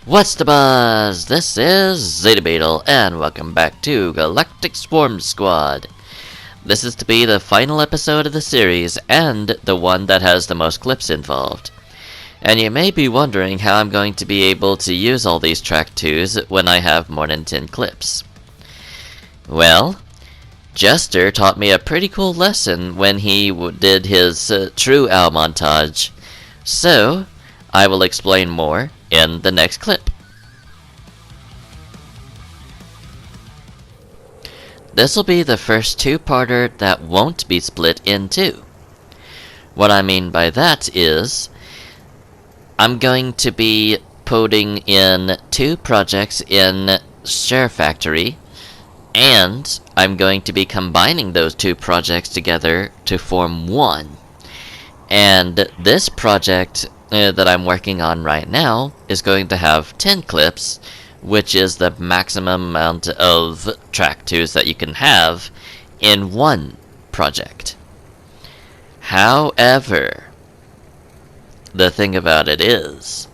What's the buzz? This is Zeta Beetle, and welcome back to Galactic Swarm Squad. This is to be the final episode of the series, and the one that has the most clips involved. And you may be wondering how I'm going to be able to use all these track 2s when I have more than 10 clips. Well, Jester taught me a pretty cool lesson when he did his true owl montage. So, I will explain more in the next clip. This will be the first two-parter that won't be split in two. What I mean by that is, I'm going to be putting in two projects in Share Factory, and I'm going to be combining those two projects together to form one. And this project that I'm working on right now is going to have 10 clips, which is the maximum amount of track 2s that you can have in one project. However, the thing about it is,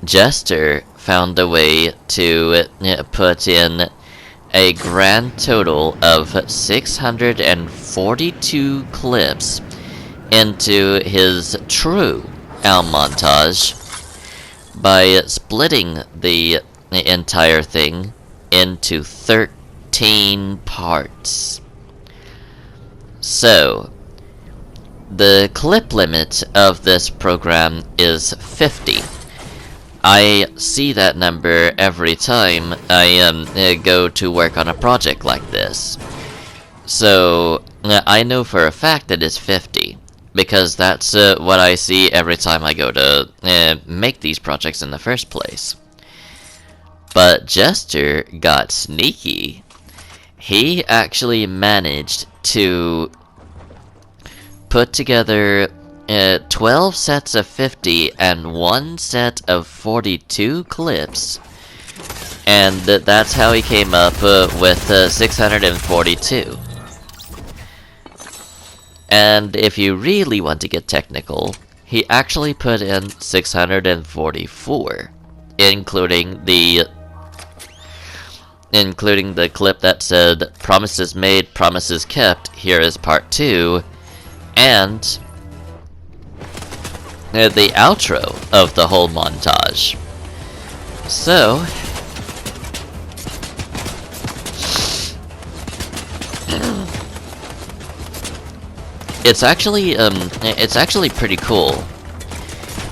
Jester found a way to put in a grand total of 642 clips into his true owl montage by splitting the entire thing into 13 parts. So, the clip limit of this program is 50. I see that number every time I go to work on a project like this. So, I know for a fact that it's 50, because that's what I see every time I go to make these projects in the first place. But Jester got sneaky. He actually managed to put together 12 sets of 50 and one set of 42 clips, and that's how he came up with 642. And if you really want to get technical, he actually put in 644, including the clip that said "Promises made, promises kept, here is part 2, and the outro of the whole montage. So, it's actually pretty cool.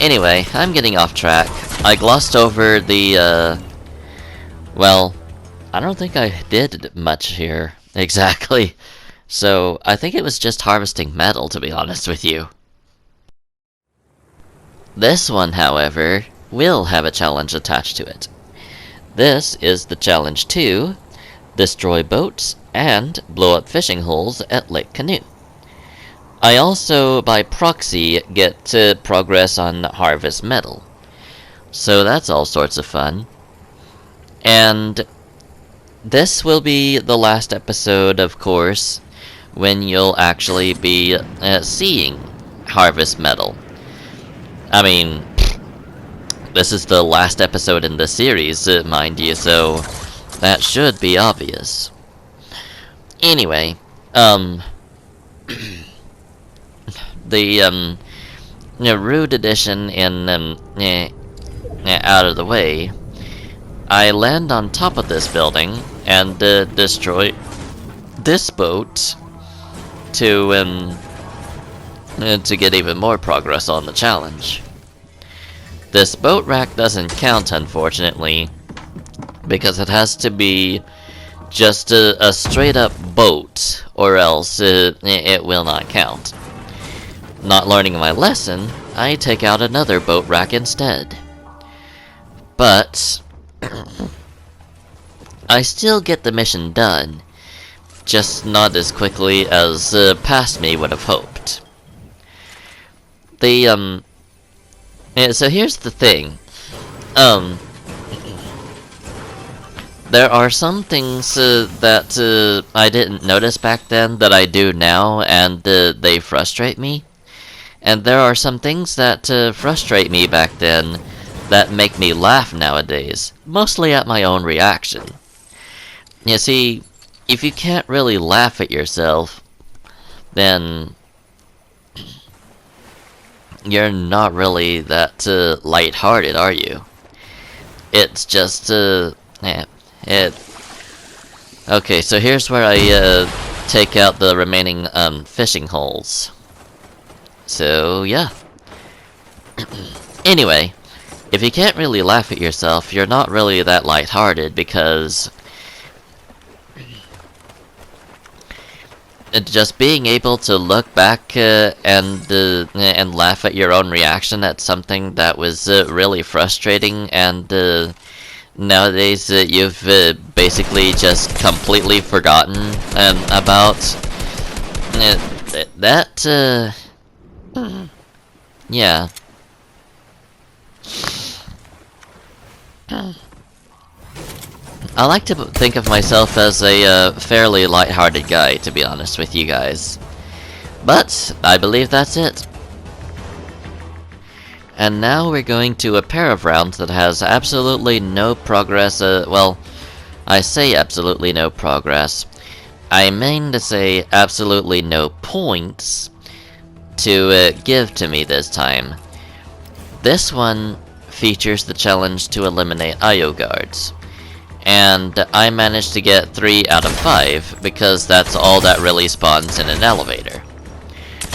Anyway, I'm getting off track. I glossed over the well, I don't think I did much here exactly. So, I think it was just harvesting metal, to be honest with you. This one, however, will have a challenge attached to it. This is the challenge 2, destroy boats and blow up fishing holes at Lake Canoe. I also, by proxy, get to progress on harvest metal. So that's all sorts of fun. And this will be the last episode, of course, when you'll actually be seeing harvest metal. I mean, this is the last episode in the series, mind you, so that should be obvious. Anyway, the rude addition in out of the way, I land on top of this building and destroy this boat to get even more progress on the challenge. This boat rack doesn't count, unfortunately, because it has to be just a straight up boat, or else it will not count. Not learning my lesson, I take out another boat rack instead. But I still get the mission done, just not as quickly as past me would have hoped. So here's the thing. There are some things that I didn't notice back then that I do now, and they frustrate me. And there are some things that frustrate me back then that make me laugh nowadays, mostly at my own reaction. You see, if you can't really laugh at yourself, then you're not really that lighthearted, are you? It's just, Okay, so here's where I take out the remaining fishing holes. So, yeah. Anyway, if you can't really laugh at yourself, you're not really that lighthearted, because just being able to look back and laugh at your own reaction at something that was really frustrating, and nowadays you've basically just completely forgotten about that. Yeah. I like to think of myself as a fairly lighthearted guy, to be honest with you guys. But I believe that's it. And now we're going to a pair of rounds that has absolutely no progress. Well, I say absolutely no progress. I mean to say absolutely no points to give to me this time. This one features the challenge to eliminate IO guards. And I managed to get 3 out of 5, because that's all that really spawns in an elevator.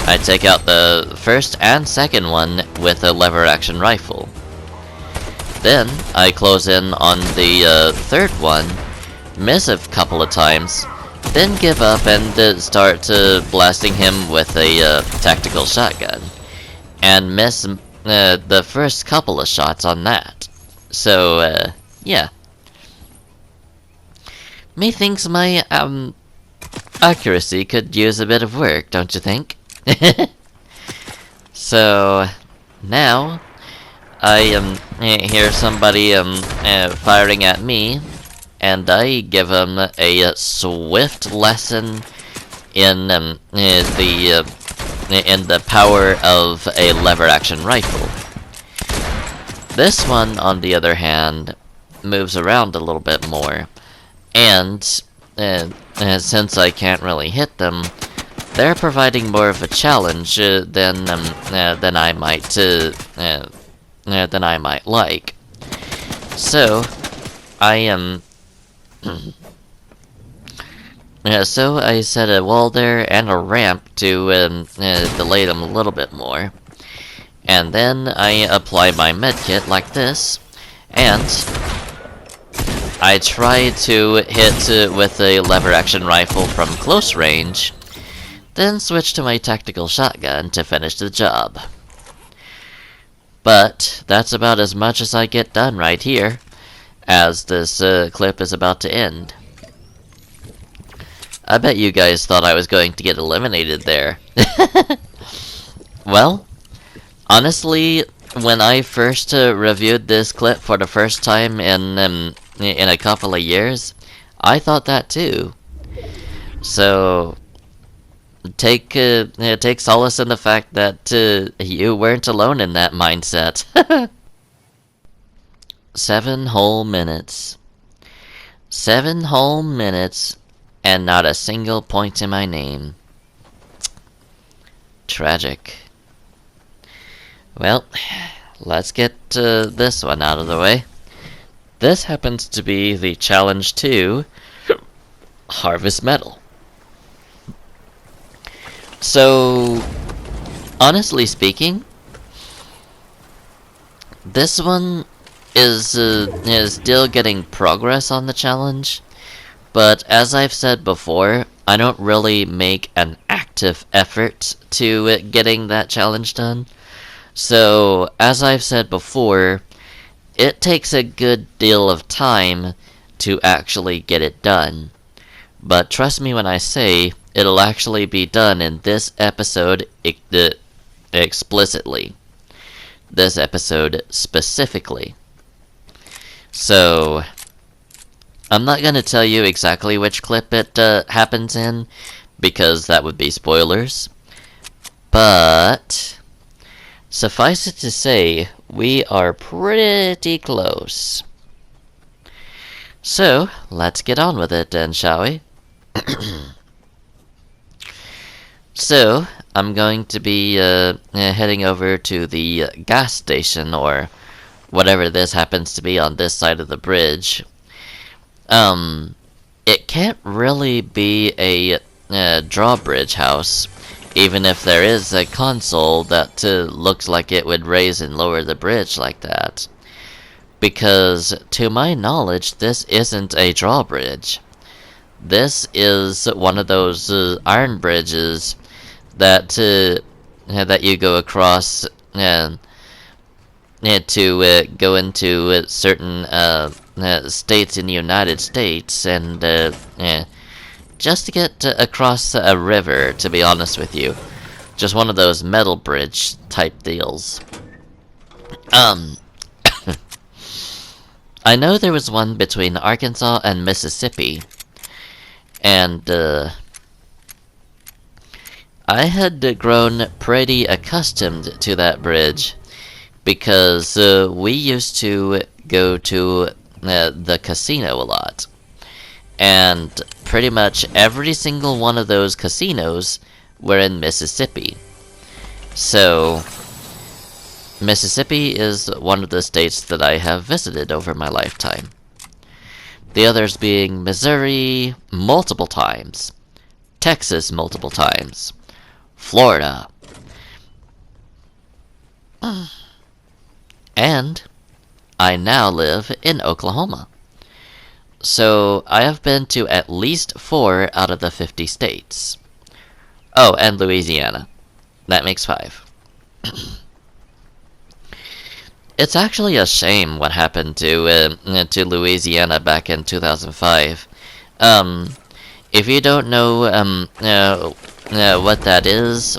I take out the first and second one with a lever action rifle. Then I close in on the third one, miss a couple of times, then give up and start blasting him with a tactical shotgun, and miss the first couple of shots on that. So, yeah. Methinks my accuracy could use a bit of work, don't you think? So now I hear somebody firing at me, and I give him a swift lesson in the power of a lever action rifle. This one, on the other hand, moves around a little bit more. And since I can't really hit them, they're providing more of a challenge than I might like. So I so I set a wall there and a ramp to delay them a little bit more, and then I apply my medkit like this, and I try to hit with a lever action rifle from close range, then switch to my tactical shotgun to finish the job. But that's about as much as I get done right here, as this clip is about to end. I bet you guys thought I was going to get eliminated there. Well, honestly, when I first reviewed this clip for the first time in a couple of years, I thought that too. So take solace in the fact that you weren't alone in that mindset. 7 whole minutes. 7 whole minutes, and not a single point in my name. Tragic. Well, let's get this one out of the way. This happens to be the challenge to Harvest Metal. So, honestly speaking, this one is still getting progress on the challenge, but as I've said before, I don't really make an active effort to getting that challenge done. So, as I've said before, it takes a good deal of time to actually get it done. But trust me when I say, it'll actually be done in this episode explicitly. This episode specifically. So, I'm not gonna tell you exactly which clip it happens in, because that would be spoilers. But Suffice it to say, we are pretty close. So, let's get on with it then, shall we? So, I'm going to be heading over to the gas station, or whatever this happens to be on this side of the bridge. It can't really be a drawbridge house, even if there is a console that looks like it would raise and lower the bridge like that. Because, to my knowledge, this isn't a drawbridge. This is one of those iron bridges that that you go across to go into certain states in the United States, and just to get across a river, to be honest with you. Just one of those metal bridge type deals. I know there was one between Arkansas and Mississippi, and I had grown pretty accustomed to that bridge, because we used to go to the casino a lot. And pretty much every single one of those casinos were in Mississippi. So, Mississippi is one of the states that I have visited over my lifetime. The others being Missouri multiple times, Texas multiple times, Florida, and I now live in Oklahoma. So I have been to at least 4 out of the 50 states. Oh, and Louisiana. That makes 5. It's actually a shame what happened to Louisiana back in 2005. If you don't know what that is,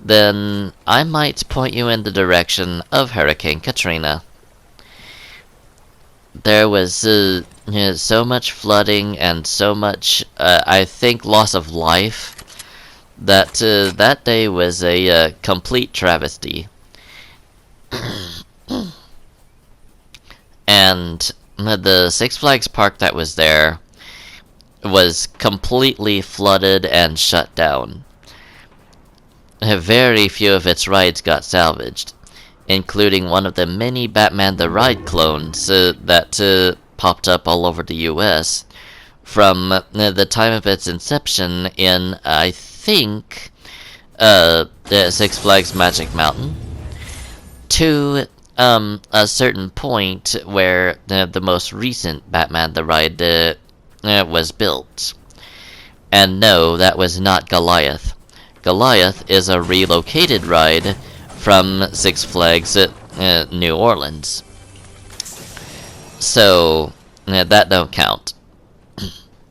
then I might point you in the direction of Hurricane Katrina. There was so much flooding and so much, I think, loss of life, that that day was a complete travesty. And the Six Flags park that was there was completely flooded and shut down. Very few of its rides got salvaged, including one of the many Batman the Ride clones that popped up all over the US from the time of its inception in, I think, the Six Flags Magic Mountain, to a certain point where the most recent Batman the Ride was built. And no, that was not Goliath. Goliath is a relocated ride from Six Flags New Orleans. So, that don't count.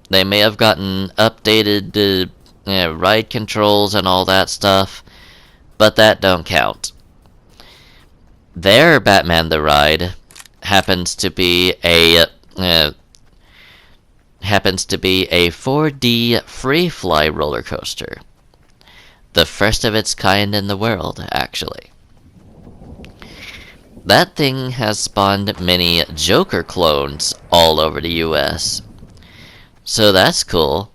They may have gotten updated ride controls and all that stuff, but that don't count. Their Batman the Ride happens to be a 4D free-fly roller coaster. The first of its kind in the world, actually. That thing has spawned many Joker clones all over the US. So that's cool.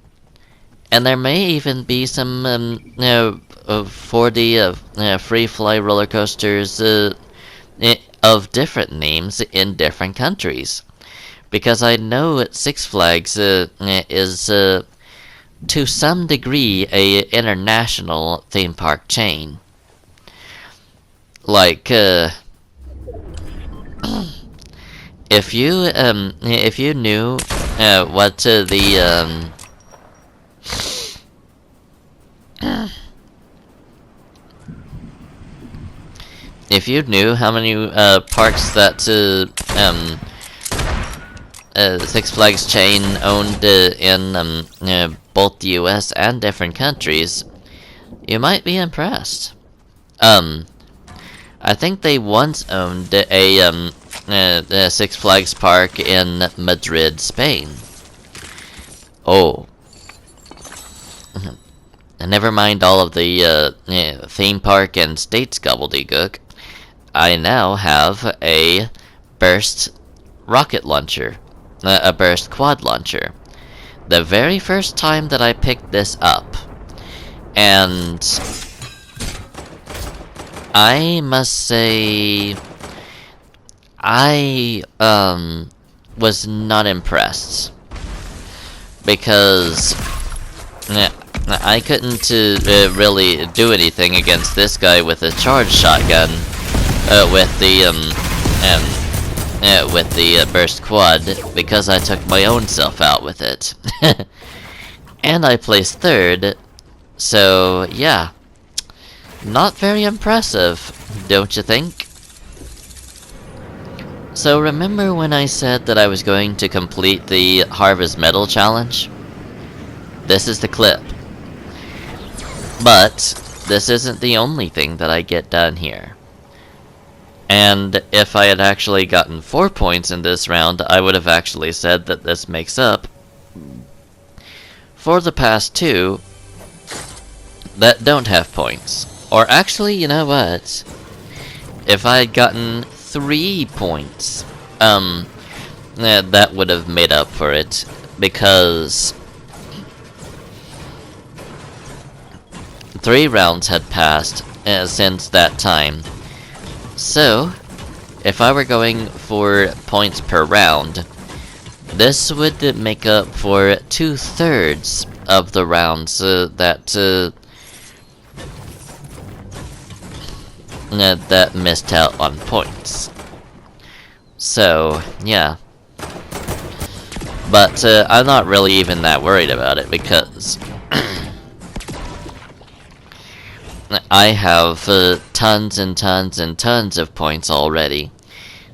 And there may even be some 4D free-fly roller coasters of different names in different countries. Because I know Six Flags is to some degree a international theme park chain. Like if you knew what the if you knew how many parks that Six Flags chain owned in both the US and different countries, you might be impressed. I think they once owned a Six Flags park in Madrid, Spain. Oh. And never mind all of the theme park and states gobbledygook. I now have a burst rocket launcher, a burst quad launcher. The very first time that I picked this up, and I must say, I was not impressed, because I couldn't really do anything against this guy with a charged shotgun with the burst quad, because I took my own self out with it. And I placed third, so yeah, not very impressive, don't you think? So remember when I said that I was going to complete the Harvest Metal Challenge? This is the clip. But this isn't the only thing that I get done here. And if I had actually gotten 4 points in this round, I would have actually said that this makes up for the past 2 that don't have points. Or actually, you know what? If I had gotten 3 points, that would have made up for it, because 3 rounds had passed since that time. So, if I were going for points per round, this would make up for 2/3 of the rounds that missed out on points. So, yeah. But I'm not really even that worried about it, because I have tons and tons and tons of points already.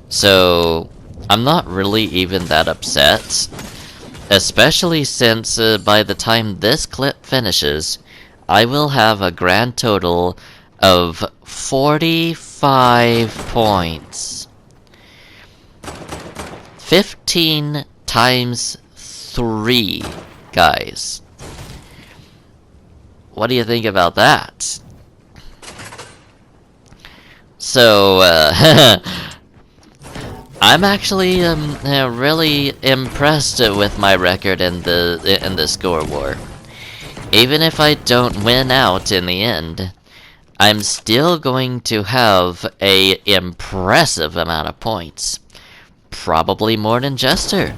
So, I'm not really even that upset. Especially since by the time this clip finishes, I will have a grand total of 45 points. 15 times 3, guys. What do you think about that? So, I'm actually really impressed with my record in the Score War. Even if I don't win out in the end, I'm still going to have a impressive amount of points. Probably more than Jester.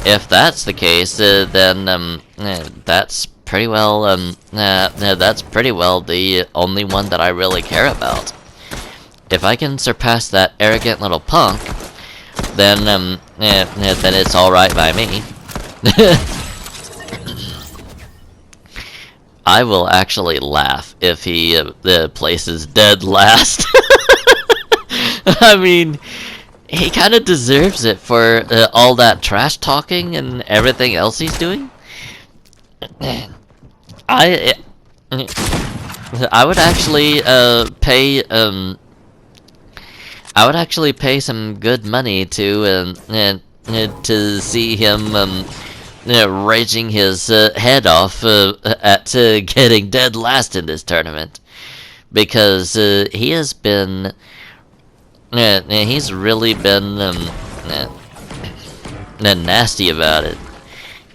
If that's the case, then that's pretty well the only one that I really care about. If I can surpass that arrogant little punk, then it's all right by me. I will actually laugh if he places dead last. I mean, he kind of deserves it for all that trash talking and everything else he's doing. I would actually pay some good money to see him raging his head off at getting dead last in this tournament, because he has been he's really been nasty about it.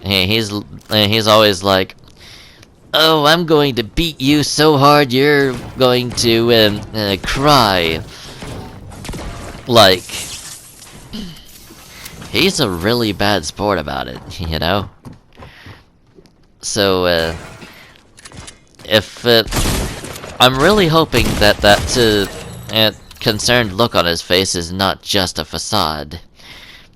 He's always like, "Oh, I'm going to beat you so hard you're going to cry." Like, he's a really bad sport about it, you know? So, if I'm really hoping that concerned look on his face is not just a facade.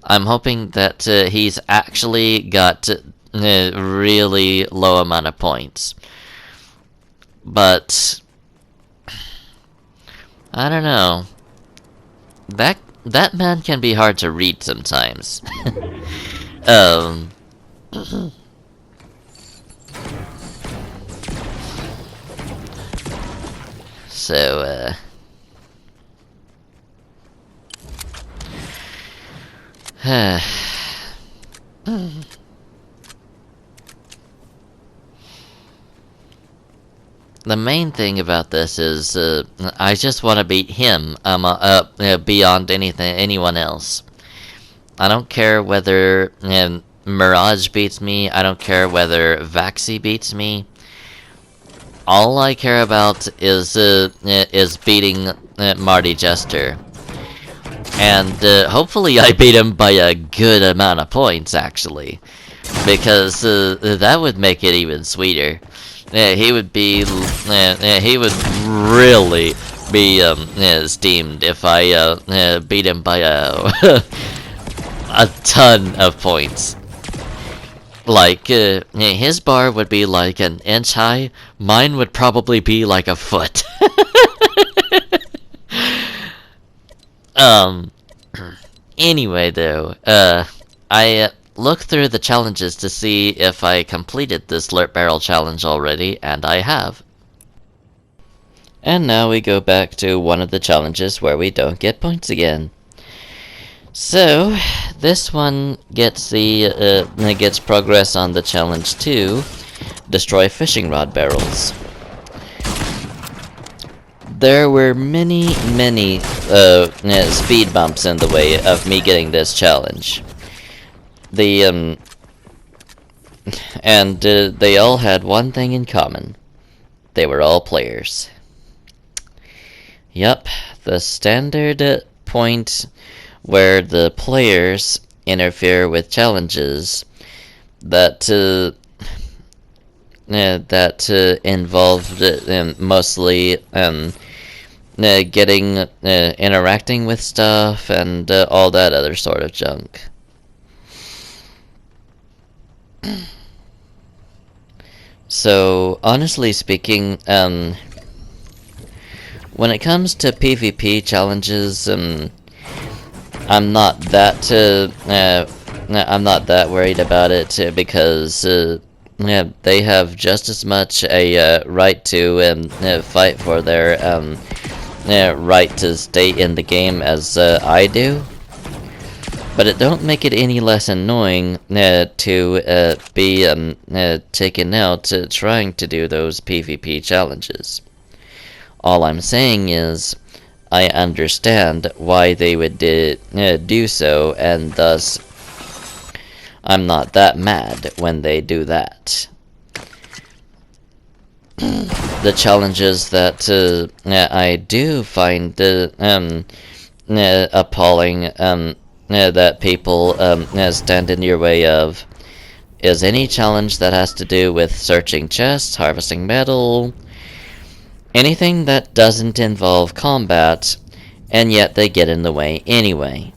I'm hoping that he's actually got a really low amount of points. But I don't know. That man can be hard to read sometimes. So, the main thing about this is I just want to beat him beyond anyone else. I don't care whether Mirage beats me. I don't care whether VACCI beats me. All I care about is beating Marty Jester. And hopefully I beat him by a good amount of points, actually. Because that would make it even sweeter. He would really be steamed if I beat him by a ton of points. Like, his bar would be like an inch high, mine would probably be like a foot. Anyway though, I looked through the challenges to see if I completed the Slurp Barrel challenge already, and I have. And now we go back to one of the challenges where we don't get points again. So, this one gets gets progress on the challenge 2, destroy fishing rod barrels. There were many speed bumps in the way of me getting this challenge. And they all had one thing in common. They were all players. Yup, the standard point where the players interfere with challenges that involved mostly interacting with stuff and all that other sort of junk. So, honestly speaking, when it comes to PvP challenges, I'm not that worried about it because they have just as much a right to fight for their right to stay in the game as I do. But it don't make it any less annoying to be taken out trying to do those PvP challenges. All I'm saying is, I understand why they would do so, and thus I'm not that mad when they do that. The challenges that I do find appalling that people stand in your way of is any challenge that has to do with searching chests, harvesting metal, anything that doesn't involve combat, and yet they get in the way anyway.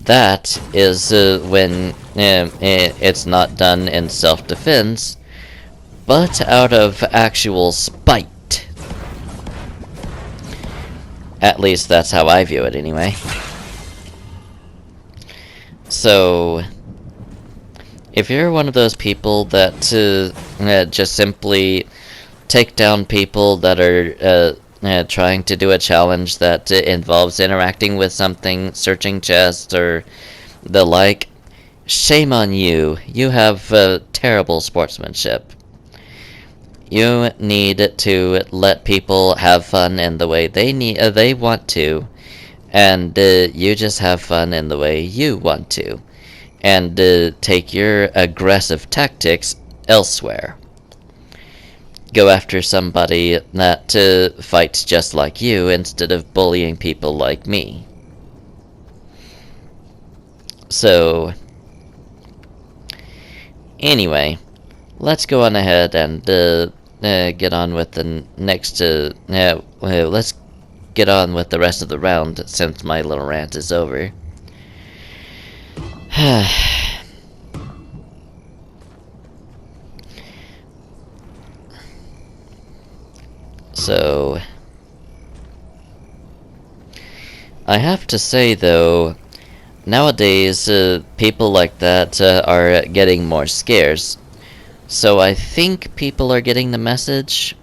That is when it's not done in self-defense, but out of actual spite. At least that's how I view it anyway. So, if you're one of those people that just simply take down people that are trying to do a challenge that involves interacting with something, searching chests, or the like, shame on you. You have terrible sportsmanship. You need to let people have fun in the way they want to, and you just have fun in the way you want to, and take your aggressive tactics elsewhere. Go after somebody that fights just like you instead of bullying people like me. So, anyway, let's go on ahead and get on with the next. Let's get on with the rest of the round since my little rant is over. So, I have to say though, nowadays people like that are getting more scarce. So I think people are getting the message.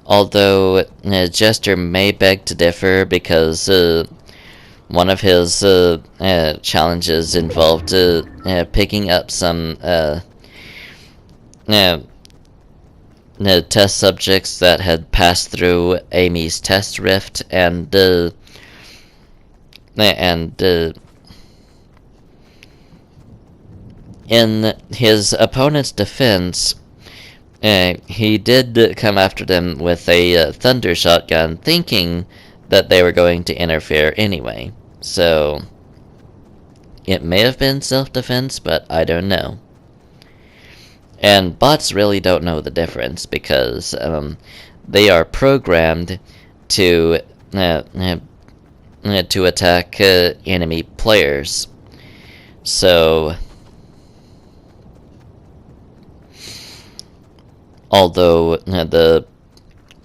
Although Jester may beg to differ because one of his challenges involved picking up some test subjects that had passed through Amy's test rift, and in his opponent's defense, he did come after them with a thunder shotgun, thinking that they were going to interfere anyway. So it may have been self-defense, but I don't know. And bots really don't know the difference, because they are programmed to attack enemy players. So, although the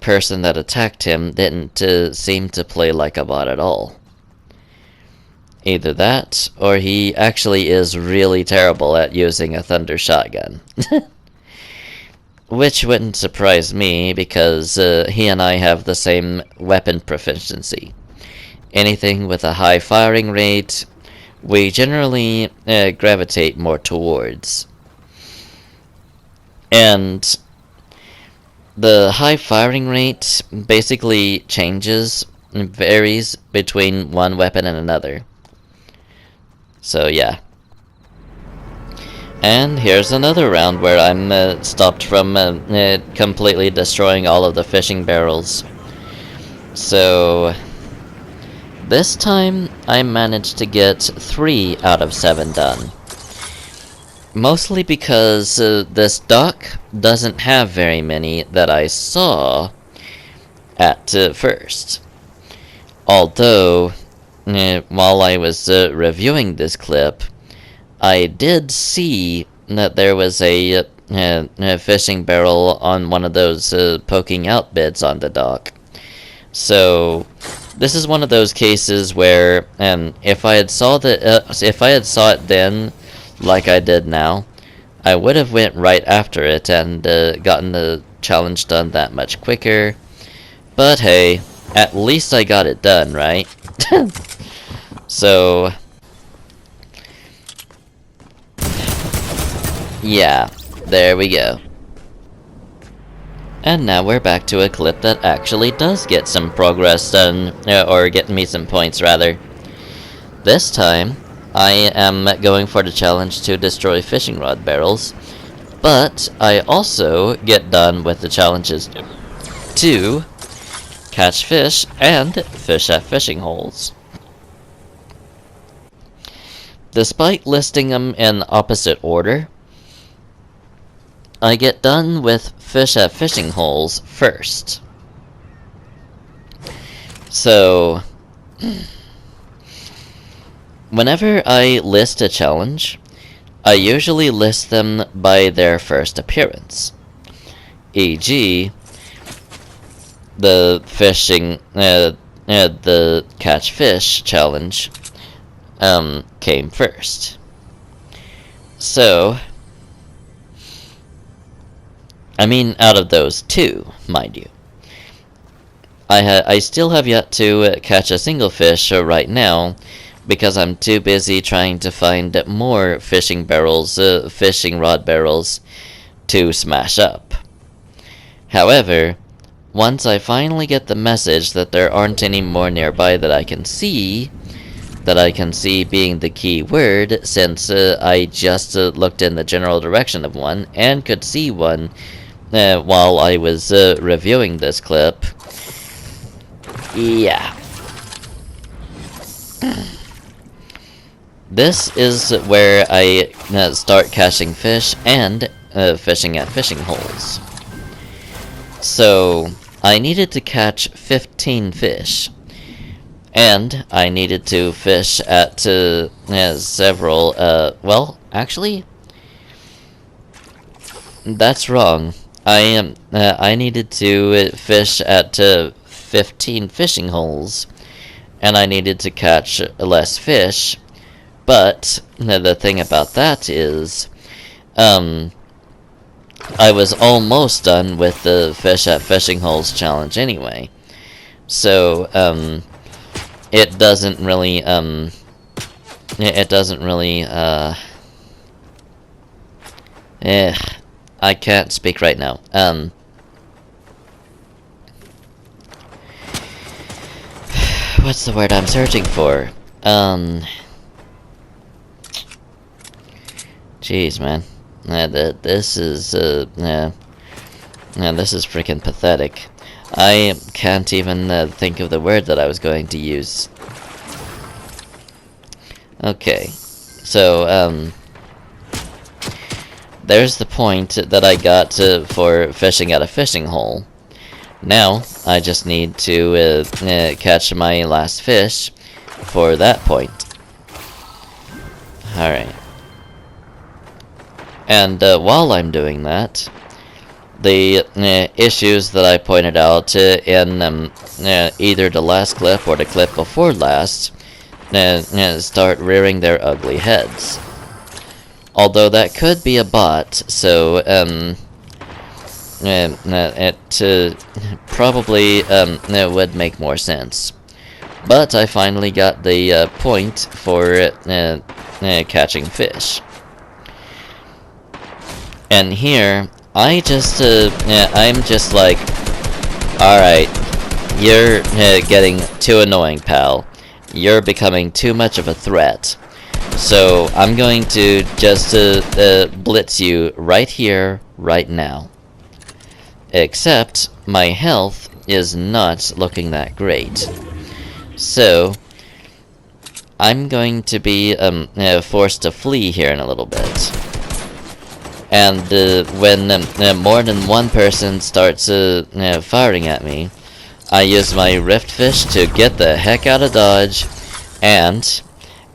person that attacked him didn't seem to play like a bot at all. Either that, or he actually is really terrible at using a thunder shotgun. Which wouldn't surprise me, because he and I have the same weapon proficiency. Anything with a high firing rate, we generally gravitate more towards. And the high firing rate basically varies between one weapon and another. So yeah. And here's another round where I'm stopped from completely destroying all of the fishing barrels. So this time I managed to get 3 out of 7 done. Mostly because this dock doesn't have very many that I saw at first. Although, while I was reviewing this clip, I did see that there was a fishing barrel on one of those poking out bits on the dock. So this is one of those cases where if I had saw it then, like I did now, I would have went right after it and gotten the challenge done that much quicker. But hey, at least I got it done, right? So yeah, there we go. And now we're back to a clip that actually does get some progress done, or get me some points rather. This time I am going for the challenge to destroy fishing rod barrels, but I also get done with the challenges to catch fish and fish at fishing holes. Despite listing them in opposite order, I get done with fish at fishing holes first. So whenever I list a challenge, I usually list them by their first appearance. E.g., the catch fish challenge came first. So, I mean, out of those 2, mind you. I still have yet to catch a single fish right now, because I'm too busy trying to find more fishing rod barrels to smash up. However, once I finally get the message that there aren't any more nearby that I can see being the key word, since I just looked in the general direction of one and could see one while I was reviewing this clip. Yeah. This is where I start catching fish and fishing at fishing holes. So I needed to catch 15 fish, and I needed to fish at several, well, actually, that's wrong. I needed to fish at 15 fishing holes, and I needed to catch less fish. But the thing about that is, I was almost done with the fish at fishing holes challenge anyway. So, it doesn't really, I can't speak right now. What's the word I'm searching for? Jeez, man. This is, this is freaking pathetic. I can't even think of the word that I was going to use. Okay, so, there's the point that I got for fishing at a fishing hole. Now, I just need to catch my last fish for that point. Alright. And while I'm doing that, the issues that I pointed out in either the last clip or the clip before last start rearing their ugly heads. Although that could be a bot, so it probably would make more sense. But I finally got the point for catching fish. And here, I'm just like, alright, you're getting too annoying, pal. You're becoming too much of a threat. So, I'm going to just blitz you right here, right now. Except, my health is not looking that great. So, I'm going to be forced to flee here in a little bit. And when more than one person starts firing at me, I use my Rift Fish to get the heck out of Dodge, and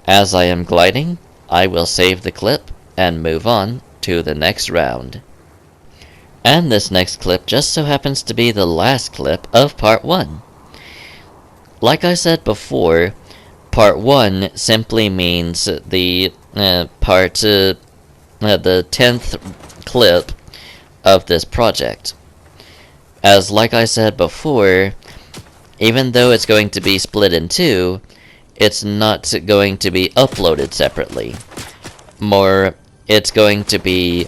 as I am gliding, I will save the clip and move on to the next round. And this next clip just so happens to be the last clip of Part 1. Like I said before, Part 1 simply means the the 10th clip of this project. As like I said before, even though it's going to be split in two, it's not going to be uploaded separately. More, it's going to be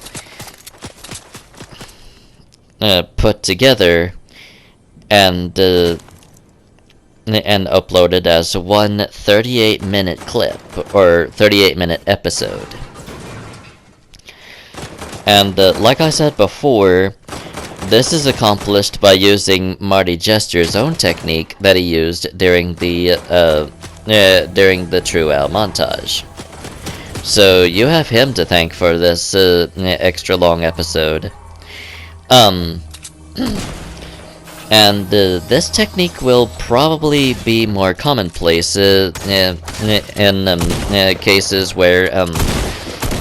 put together and uploaded as one 38-minute clip, or 38-minute episode. And like I said before, this is accomplished by using Marty Jester's own technique that he used during the True Owl montage. So you have him to thank for this extra long episode. And this technique will probably be more commonplace in cases where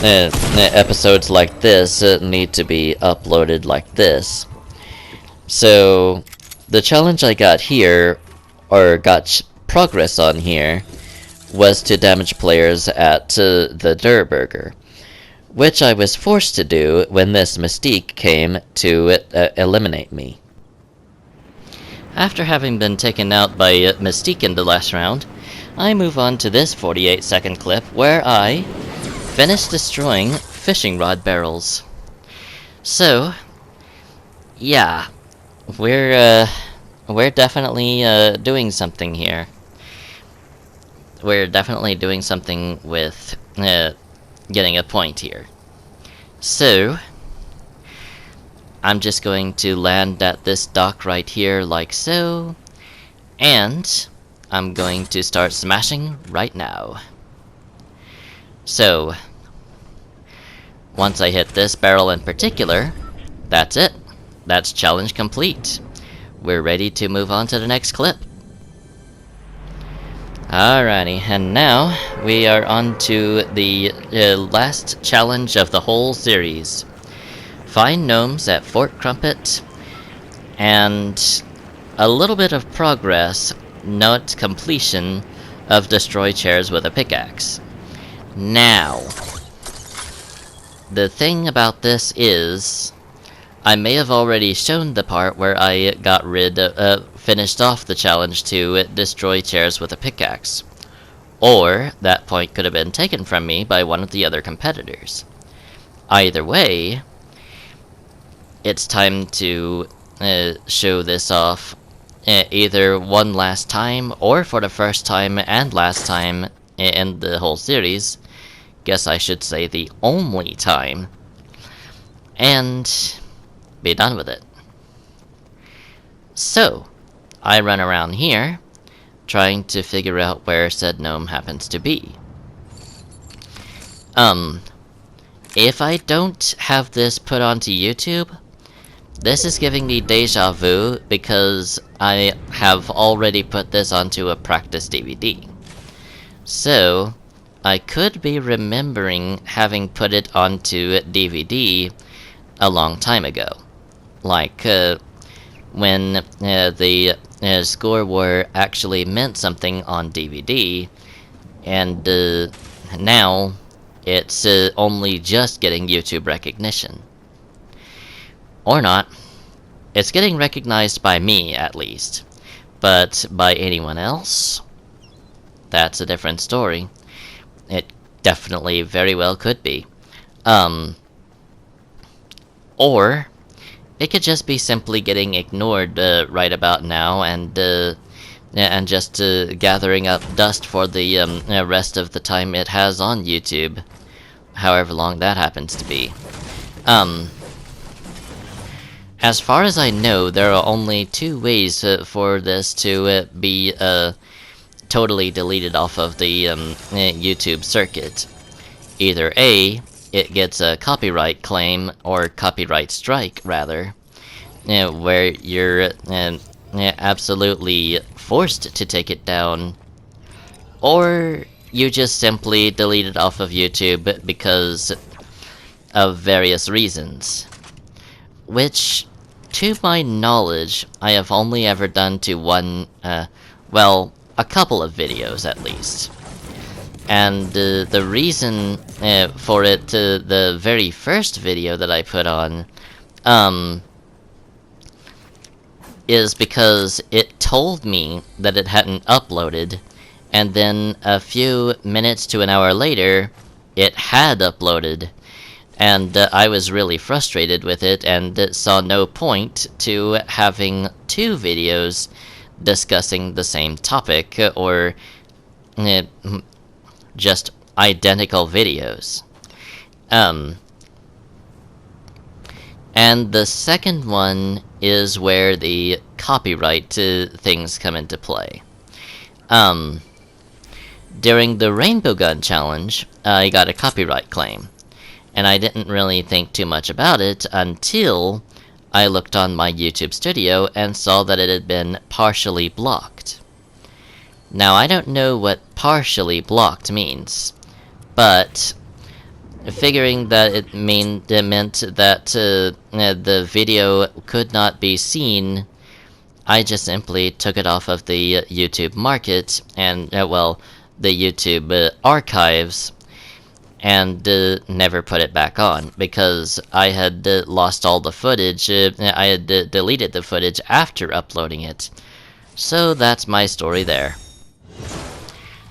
episodes like this need to be uploaded like this. So the challenge I got here, or got progress on here, was to damage players at the Durrrburger, which I was forced to do when this Mystique came to eliminate me. After having been taken out by Mystique in the last round, I move on to this 48-second clip where I finish destroying fishing rod barrels. So, yeah, we're definitely doing something here. We're definitely doing something with getting a point here. So, I'm just going to land at this dock right here like so, and I'm going to start smashing right now. So, once I hit this barrel in particular, that's it. That's challenge complete. We're ready to move on to the next clip. Alrighty, and now we are on to the last challenge of the whole series. Find gnomes at Fort Crumpet, and a little bit of progress, not completion, of destroy chairs with a pickaxe. Now, the thing about this is, I may have already shown the part where I got finished off the challenge to destroy chairs with a pickaxe. Or, that point could have been taken from me by one of the other competitors. Either way, it's time to show this off either one last time or for the first time and last time in the whole series. Guess I should say the only time. And be done with it. So, I run around here, trying to figure out where said gnome happens to be. If I don't have this put onto YouTube, this is giving me deja vu because I have already put this onto a practice DVD. So, I could be remembering having put it onto DVD a long time ago. Like, when the Score War actually meant something on DVD, and now it's only just getting YouTube recognition. Or not. It's getting recognized by me, at least. But by anyone else? That's a different story. It definitely very well could be. Or it could just be simply getting ignored right about now, and just gathering up dust for the rest of the time it has on YouTube, however long that happens to be. As far as I know, there are only two ways for this to be totally deleted off of the YouTube circuit. Either A, it gets a copyright claim, or copyright strike, rather, where you're absolutely forced to take it down, or you just simply delete it off of YouTube because of various reasons. Which, to my knowledge, I have only ever done to one, well, a couple of videos at least. And the reason for it, the very first video that I put on, is because it told me that it hadn't uploaded, and then a few minutes to an hour later, it had uploaded. And I was really frustrated with it, and saw no point to having two videos discussing the same topic, or just identical videos. And the second one is where the copyright things come into play. During the Rainbow Gun Challenge, I got a copyright claim. And I didn't really think too much about it until I looked on my YouTube studio and saw that it had been partially blocked. Now, I don't know what partially blocked means, but figuring that it meant that the video could not be seen, I just simply took it off of the YouTube market, and, well, the YouTube archives, and never put it back on, because I had lost all the footage. I had deleted the footage after uploading it. So that's my story there.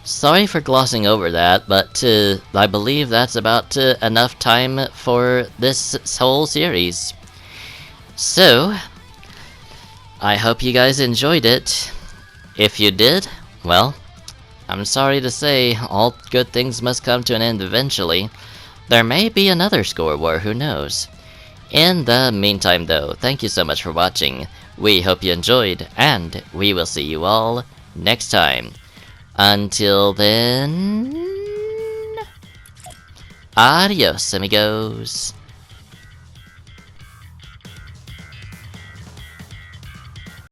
Sorry for glossing over that, but I believe that's about enough time for this whole series. So, I hope you guys enjoyed it. If you did, well, I'm sorry to say, all good things must come to an end eventually. There may be another Score War, who knows. In the meantime though, thank you so much for watching. We hope you enjoyed, and we will see you all next time. Until then... Adios, amigos.